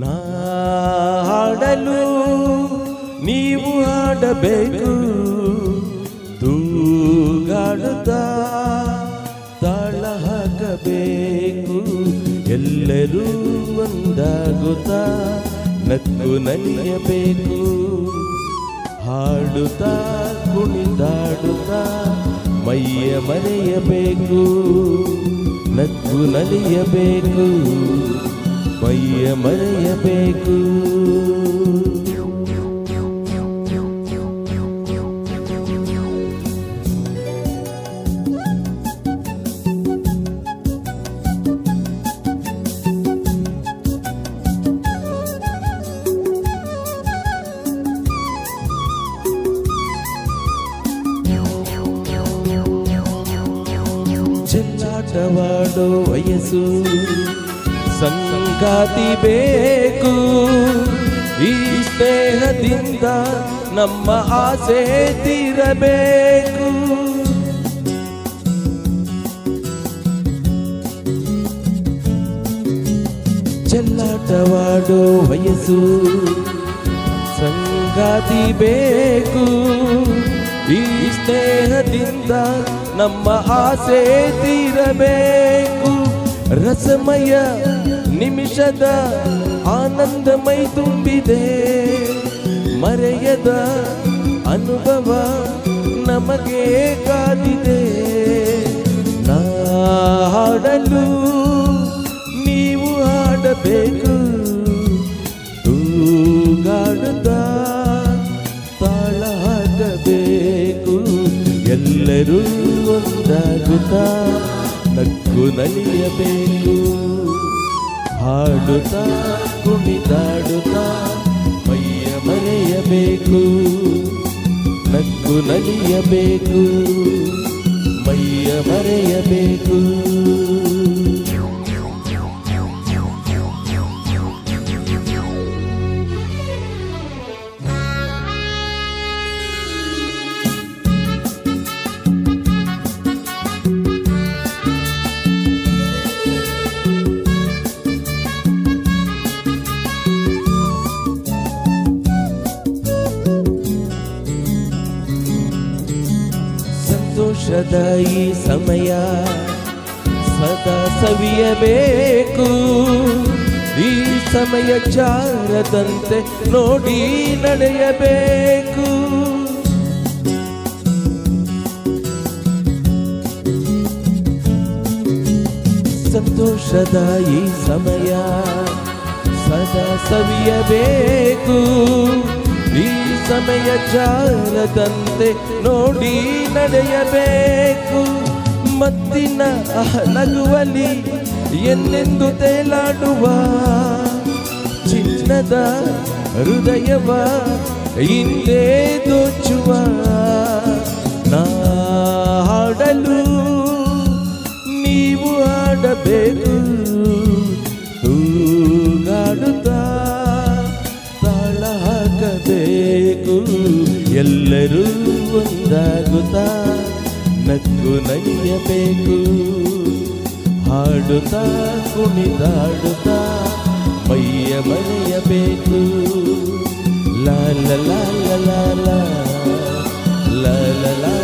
ನಾ ಹಾಡಲು ನೀವು ಹಾಡಬೇಕು, ತೂಗಾಡುತ್ತಾ ತಾಳ ಹಾಕಬೇಕು. ಎಲ್ಲರೂ ಒಂದಾಗುತ್ತಾ ನಕ್ಕು ನಲಿಯಬೇಕು, ಹಾಡುತ್ತಾ ಕುಣಿದಾಡುತ್ತಾ ಮೈಯ ಮರೆಯಬೇಕು. ನಕ್ಕು ನಲಿಯಬೇಕು, ಮೈಯ ಮರೆಯಬೇಕು. ಚೆಲ್ಲಾಟವಾಡೋ ವಯಸ್ಸು, ಸಂಗಾತಿ ಬೇಕು. ಈ ಸ್ನೇಹದಿಂದ ನಮ್ಮ ಆಸೆ ತೀರಬೇಕು. ಚೆಲ್ಲಾಟವಾಡೋ ವಯಸ್ಸು, ಸಂಗಾತಿ ಬೇಕು. ಈ ಸ್ನೇಹದಿಂದ ನಮ್ಮ ಆಸೆ ತೀರಬೇಕು. ರಸಮಯ ನಿಮಿಷದ ಆನಂದಮೈ ತುಂಬಿದೆ, ಮರೆಯದ ಅನುಭವ ನಮಗೆ ಕಾದಿದೆ. ನಾ ಹಾಡಲು ನೀವು ಹಾಡಬೇಕು, ತೂಗಾಡುತ್ತಾ ತಾಳ ಹಾಕಬೇಕು. ಎಲ್ಲರೂ ಒಂದಾಗುತ್ತಾ ನಕ್ಕು ನಲಿಯಬೇಕು, ಹಾಡುತ್ತಾ ಕುಣಿದಾಡುತ್ತಾ ಮೈಯ ಮರೆಯಬೇಕು. ನಕ್ಕು ನಲಿಯಬೇಕು, ಮೈಯ ಮರೆಯಬೇಕು. ಸಂತೋಷದ ಈ ಸಮಯ ಸದಾ ಸವಿಯಬೇಕು. ಈ ಸಮಯ ಜಾರದಂತೆ ನೋಡಿ ನಡೆಯಬೇಕು. ಸಂತೋಷದ ಈ ಸಮಯ ಸದಾ ಸವಿಯಬೇಕು. ಈ ಸಮಯ ಜಾರದಂತೆ ನೋಡಿ ನಡೆಯಬೇಕು. ಮತ್ತಿನ ನಗುವಲಿ ಎನ್ನೆಂದು ತೇಲಾಡುವ ಚಿನ್ನದ ಹೃದಯವ ಹಿಂದೆ ದೋಚುವ. ನಾ ಹಾಡಲು ನೀವು ಹಾಡಬೇಕು, ತೂಗಾಡುತ್ತಾ ತಾಳ ಹಾಕಬೇಕು. ಎಲ್ಲರೂ ಒಂದಾಗುತ್ತಾ ನಕ್ಕು ನಲಿಯಬೇಕು, ಹಾಡುತ್ತಾ ಕುಣಿದಾಡುತ್ತಾ ಮೈಯ ಮರೆಯಬೇಕು. ಲಾ ಲಾ ಲಾ ಲಾ ಲಾ ಲಾ ಲಾ ಲಾ.